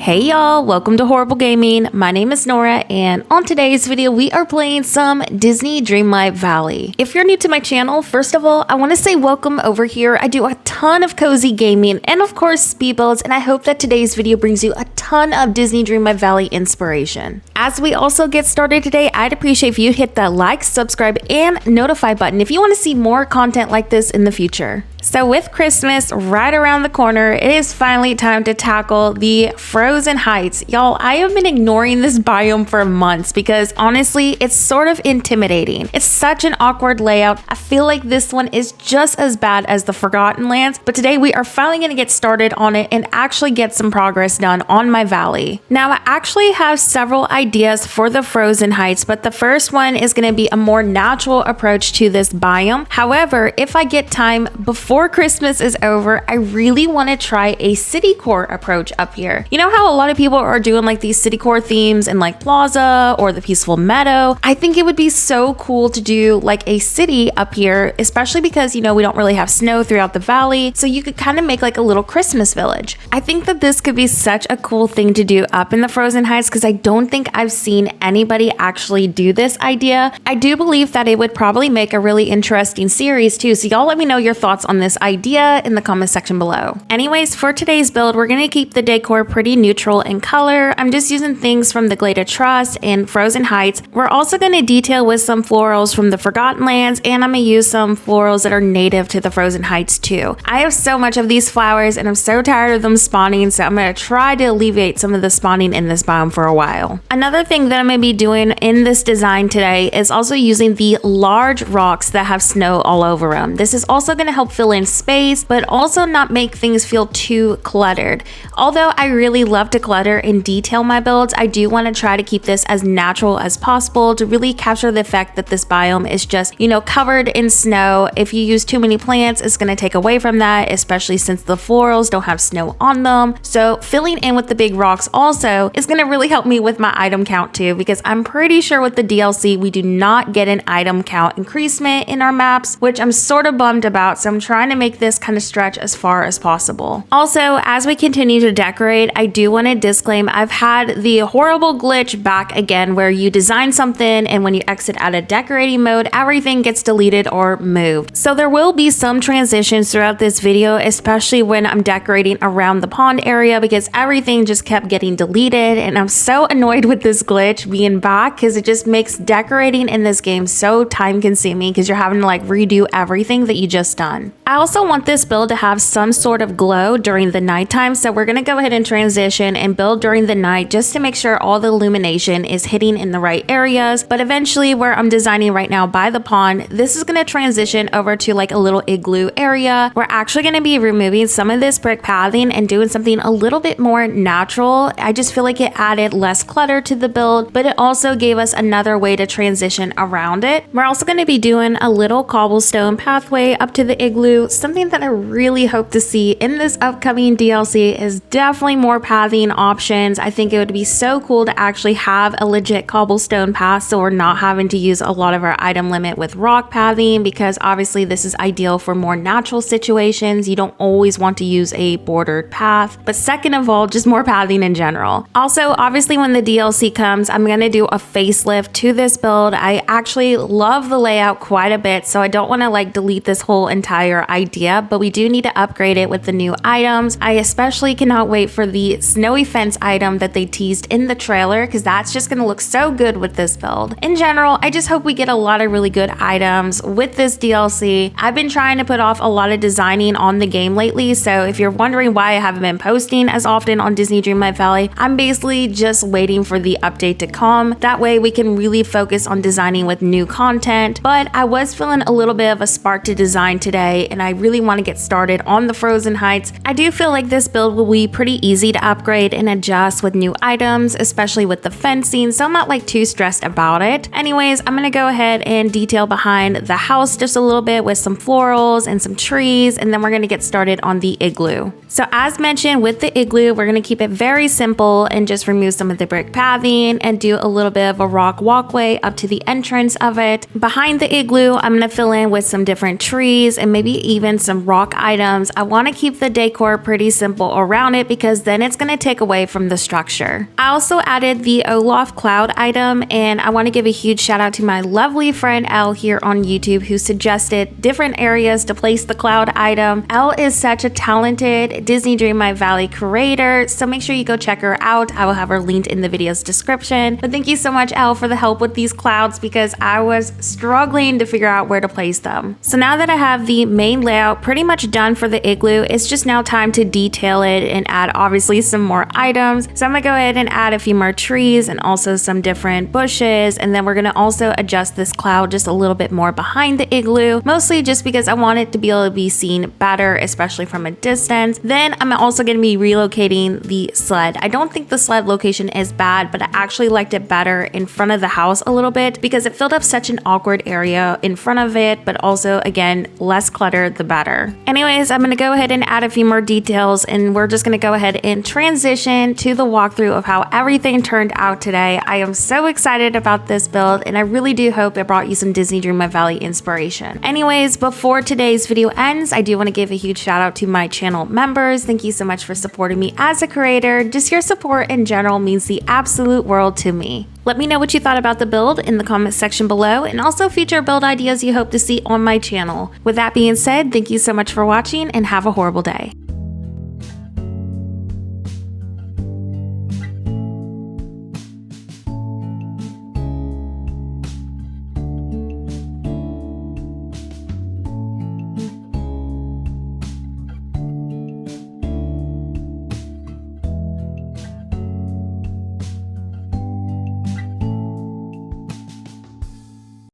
Hey y'all, welcome to Horrible Gaming. My name is Nora, and on today's video we are playing some Disney Dreamlight Valley. If you're new to my channel, first of all, I want to say welcome over here. I do a ton of cozy gaming and of course speed builds, and I hope that today's video brings you a ton of Disney Dreamlight Valley inspiration. As we also get started today, I'd appreciate if you hit that like, subscribe, and notify button if you want to see more content like this in the future. So with Christmas right around the corner, it is finally time to tackle the Frozen Heights. Y'all, I have been ignoring this biome for months because honestly, it's sort of intimidating. It's such an awkward layout. I feel like this one is just as bad as the Forgotten Lands, but today we are finally going to get started on it and actually get some progress done on my valley. Now, I actually have several ideas for the Frozen Heights, but the first one is going to be a more natural approach to this biome. However, if I get time before Christmas is over, I really want to try a city core approach up here. You know how a lot of people are doing like these city core themes in like Plaza or the Peaceful Meadow? I think it would be so cool to do like a city up here, especially because, you know, we don't really have snow throughout the valley. So you could kind of make like a little Christmas village. I think that this could be such a cool thing to do up in the Frozen Heights because I don't think I've seen anybody actually do this idea. I do believe that it would probably make a really interesting series too. So y'all let me know your thoughts on this idea in the comment section below. Anyways, for today's build, we're going to keep the decor pretty neutral in color. I'm just using things from the Glade Trust and Frozen Heights. We're also going to detail with some florals from the Forgotten Lands, and I'm going to use some florals that are native to the Frozen Heights too. I have so much of these flowers and I'm so tired of them spawning, so I'm going to try to alleviate some of the spawning in this biome for a while. Another thing that I'm going to be doing in this design today is also using the large rocks that have snow all over them. This is also going to help fill in space, but also not make things feel too cluttered. Although I really love to clutter and detail my builds, I do want to try to keep this as natural as possible to really capture the effect that this biome is just, you know, covered in snow. If you use too many plants, it's going to take away from that, especially since the florals don't have snow on them. So filling in with the big rocks also is going to really help me with my item count too, because I'm pretty sure with the DLC, we do not get an item count increasement in our maps, which I'm sort of bummed about. So I'm trying to make this kind of stretch as far as possible. Also, as we continue to decorate, I do want to disclaim I've had the horrible glitch back again where you design something and when you exit out of decorating mode, everything gets deleted or moved. So there will be some transitions throughout this video, especially when I'm decorating around the pond area because everything just kept getting deleted, and I'm so annoyed with this glitch being back because it just makes decorating in this game so time consuming because you're having to like redo everything that you just done. I also want this build to have some sort of glow during the nighttime, so we're going to go ahead and transition and build during the night just to make sure all the illumination is hitting in the right areas. But eventually, where I'm designing right now by the pond, this is going to transition over to like a little igloo area. We're actually going to be removing some of this brick pathing and doing something a little bit more natural. I just feel like it added less clutter to the build, but it also gave us another way to transition around it. We're also going to be doing a little cobblestone pathway up to the igloo. Something that I really hope to see in this upcoming DLC is definitely more pathing options. I think it would be so cool to actually have a legit cobblestone path so we're not having to use a lot of our item limit with rock pathing, because obviously this is ideal for more natural situations. You don't always want to use a bordered path. But second of all, just more pathing in general. Also, obviously when the DLC comes, I'm going to do a facelift to this build. I actually love the layout quite a bit, so I don't want to like delete this whole entire idea, but we do need to upgrade it with the new items. I especially cannot wait for the snowy fence item that they teased in the trailer because that's just going to look so good with this build. In general, I just hope we get a lot of really good items with this DLC. I've been trying to put off a lot of designing on the game lately, so if you're wondering why I haven't been posting as often on Disney Dreamlight Valley, I'm basically just waiting for the update to come. That way we can really focus on designing with new content. But I was feeling a little bit of a spark to design today, and I really want to get started on the Frozen Heights. I do feel like this build will be pretty easy to upgrade and adjust with new items, especially with the fencing, so I'm not like too stressed about it. Anyways, I'm gonna go ahead and detail behind the house just a little bit with some florals and some trees, and then we're gonna get started on the igloo. So as mentioned with the igloo, we're gonna keep it very simple and just remove some of the brick pathing and do a little bit of a rock walkway up to the entrance of it. Behind the igloo, I'm gonna fill in with some different trees and maybe even some rock items. I want to keep the decor pretty simple around it because then it's going to take away from the structure. I also added the Olaf cloud item, and I want to give a huge shout out to my lovely friend Elle here on YouTube who suggested different areas to place the cloud item. Elle is such a talented Disney Dreamlight Valley creator, so make sure you go check her out. I will have her linked in the video's description. But thank you so much, Elle, for the help with these clouds because I was struggling to figure out where to place them. So now that I have the main layout pretty much done for the igloo, it's just now time to detail it and add obviously some more items. So I'm gonna go ahead and add a few more trees and also some different bushes, and then we're gonna also adjust this cloud just a little bit more behind the igloo, mostly just because I want it to be able to be seen better, especially from a distance. Then I'm also gonna be relocating the sled. I don't think the sled location is bad, but I actually liked it better in front of the house a little bit because it filled up such an awkward area in front of it, but also again, less cluttered the better. Anyways, I'm gonna go ahead and add a few more details, and we're just gonna go ahead and transition to the walkthrough of how everything turned out today. I am so excited about this build, and I really do hope it brought you some Disney Dreamlight Valley inspiration. Anyways, before today's video ends, I do want to give a huge shout out to my channel members. Thank you so much for supporting me as a creator. Just your support in general means the absolute world to me. Let me know what you thought about the build in the comment section below, and also future build ideas you hope to see on my channel. With that being said, thank you so much for watching and have a horrible day.